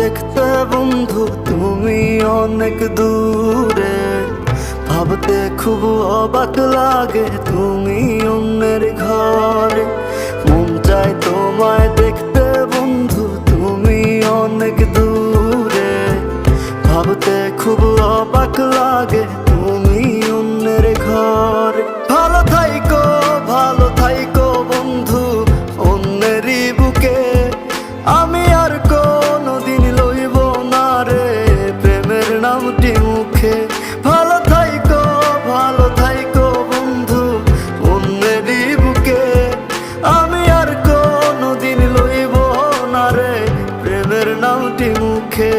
দেখতে বন্ধু তুমি অনেক দূরে, ভাবতে খুব অবাক লাগে তুমি অন্যের ঘরে। মন চায় তোমায় দেখতে বন্ধু তুমি অনেক দূরে, ভাবতে খুব অবাক লাগে তুমি অন্যের ঘরে। ভালো থাইকো বন্ধু অন্যেরই বুকে, আমি আর কোনোদিন লইব না রে প্রেমের নামটি মুখে। ভালো থাইকো বন্ধু অন্যেরই বুকে, আমি আর কোনোদিন লইব না রে প্রেমের নামটি মুখে।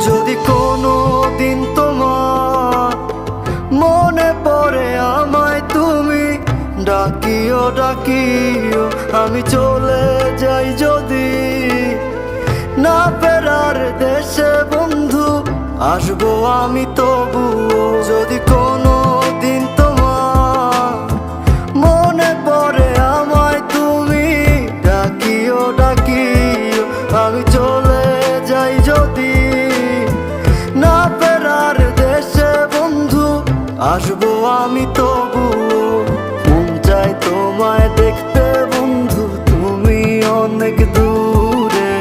যদি কোনো দিন তোমার মনে পড়ে আমায় তুমি ডাকিও, আমি চলে যাই যদি না ফেরার দেশে বন্ধু, আসবো আমি তবুও। যদি কোনো দিন তোমার মনে পড়ে আমায় তুমি ডাকিও, আমি চলে যাই যদি না ফেরার দেশে বন্ধু, আসবো আমি তবুও। মন চায় তোমায় দেখতে বন্ধু তুমি অনেক দূরে,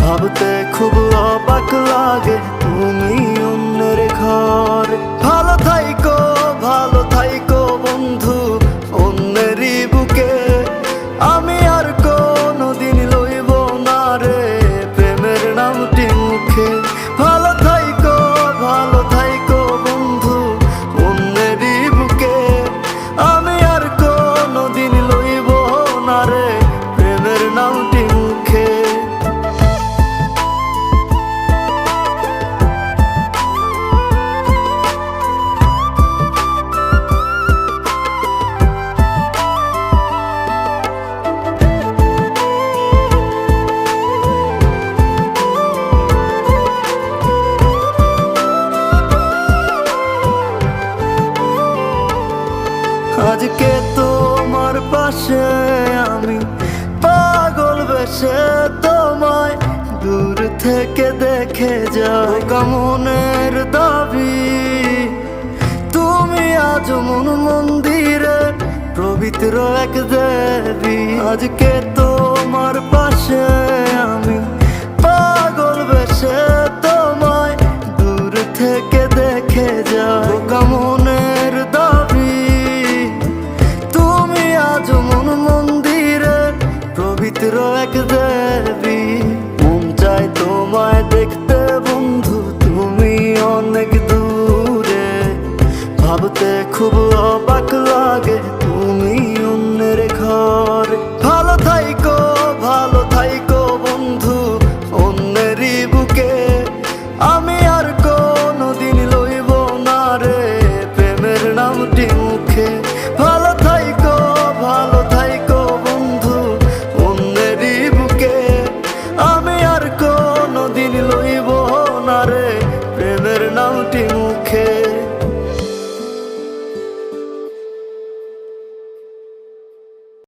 ভাবতে খুব অবাক লাগে তুমি অন্যের ঘরে। ভালো থাইকো বন্ধু অন্যেরই বুকে, আমি আর কোনোদিন লইব না রে প্রেমের নামটি মুখে। ভালো থাইকো বন্ধু অন্যেরই বুকে, আমি আর কোনোদিন লইব না রে প্রেমের নামটি মুখে। আজকে তোমার পাশে আমি পাগল বেশে তোমায় দূর থেকে দেখে যাই। মনের দাবি তুমি আজ মন মন্দিরে পবিত্র এক দেবী। আজকে তোমার পাশে আমি পাগল বেশে তোমায় দূর থেকে দেখে যাই। মনের দাবি তুমি আজ মন মন্দিরে পবিত্র এক দেবী। মন চায় তোমায় দেখতে বন্ধু তুমি অনেক দূরে, ভাবতে খুব অবাক লাগে তুমি অন্যের ঘরে। ভালো থাইকো